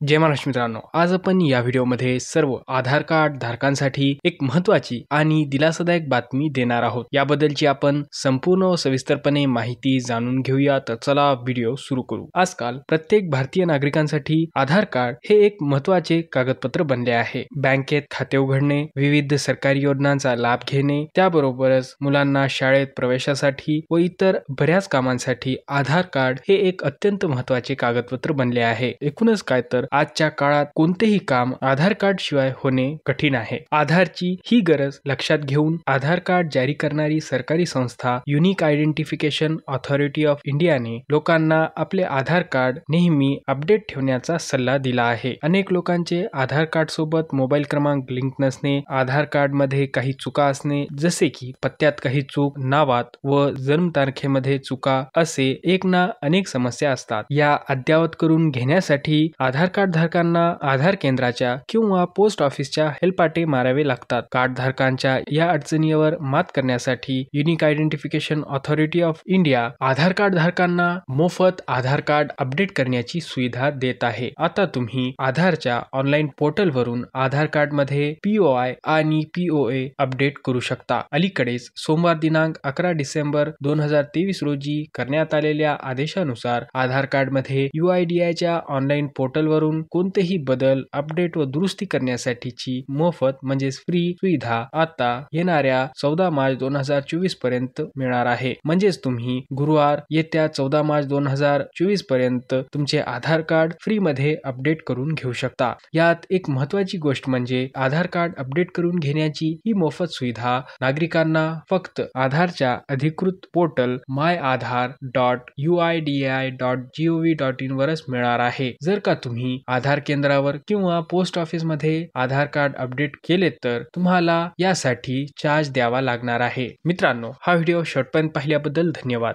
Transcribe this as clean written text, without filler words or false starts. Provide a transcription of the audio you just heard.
जय महाराष्ट्र मित्रांनो, आज आपण या व्हिडिओमध्ये सर्व आधार कार्ड धारकांसाठी एक महत्त्वाची आणि दिलासादायक बातमी देणार आहोत। याबद्दलची आपण संपूर्ण व सविस्तरपणे माहिती जाणून घेऊया। तर चला व्हिडिओ सुरू करू। आजकाल प्रत्येक भारतीय नागरिकांसाठी आधार कार्ड हे एक महत्त्वाचे कागदपत्र बनले आहे। बँकेत खाते उघडणे, विविध सरकारी योजनांचा लाभ घेणे, त्याबरोबरच मुलांना शाळेत प्रवेशासाठी व इतर बऱ्याच कामांसाठी आधार कार्ड हे एक अत्यंत महत्त्वाचे कागदपत्र बनले आहे। एकूणच काय तर आजच्या काळात कोणतेही काम आधार कार्ड शिवाय होणे कठीण आहे। आधारची ही गरज लक्षात घेऊन आधार कार्ड जारी करणारी सरकारी संस्था युनिक आयडेंटिफिकेशन अथॉरिटी ऑफ इंडियाने लोकांना आपले आधार कार्ड नेहमी अपडेट ठेवण्याचा सल्ला दिला आहे। अनेक लोकांचे आधार कार्ड सोबत मोबाईल क्रमांक लिंक नसणे, आधार कार्ड मध्ये काही चुका असणे, जसे की पत्त्यात काही चूक, नावात व जन्मतारखेमध्ये चुका, असे एक ना अनेक समस्या असतात। या अद्यावत करून घेण्यासाठी आधार कार्ड धारकांना आधार केंद्राच्या किंवा पोस्ट ऑफिसच्या हेल्पाटे मारावे लागतात। कार्ड धारकांच्या या अडचणीवर मात करण्यासाठी unique identification authority of India Aadhaar card धारकांना मोफत आधार कार्ड अपडेट करण्याची सुविधा देत आहे। आता तुम्ही आधारच्या ऑनलाईन पोर्टल वरून आधार कार्ड मध्ये POI आणि POA अपडेट करू शकता। अलीकडेच सोमवार दिनांक 11 डिसेंबर 2023 रोजी करण्यात आलेल्या आदेशानुसार आधार कार्ड मध्ये UIDAI च्या ऑनलाईन पोर्टल वरून कोणतेही बदल, अपडेट व दुरुस्ती करण्यासाठीची मोफत म्हणजे फ्री सुविधा आता येणाऱ्या 14 मार्च 2024 पर्यंत मिळणार आहे। म्हणजेच तुम्ही गुरुवार येत्या 14 मार्च 2024 पर्यंत तुमचे आधार कार्ड फ्री मध्ये अपडेट करून घेऊ शकता। यात एक महत्त्वाची गोष्ट म्हणजे आधार कार्ड अपडेट करून घेण्याची ही मोफत सुविधा नागरिकांना फक्त आधारच्या अधिकृत पोर्टल myAadhar.uidai.gov.in वरच मिळणार आहे। जर का तुम्ही आधार केंद्रावर किंवा पोस्ट ऑफिस मध्ये आधार कार्ड अपडेट केले तर तुम्हाला यासाठी चार्ज द्यावा लागणार आहे। मित्रांनो, हा व्हिडिओ शेवटपर्यंत पाहिल्याबद्दल धन्यवाद।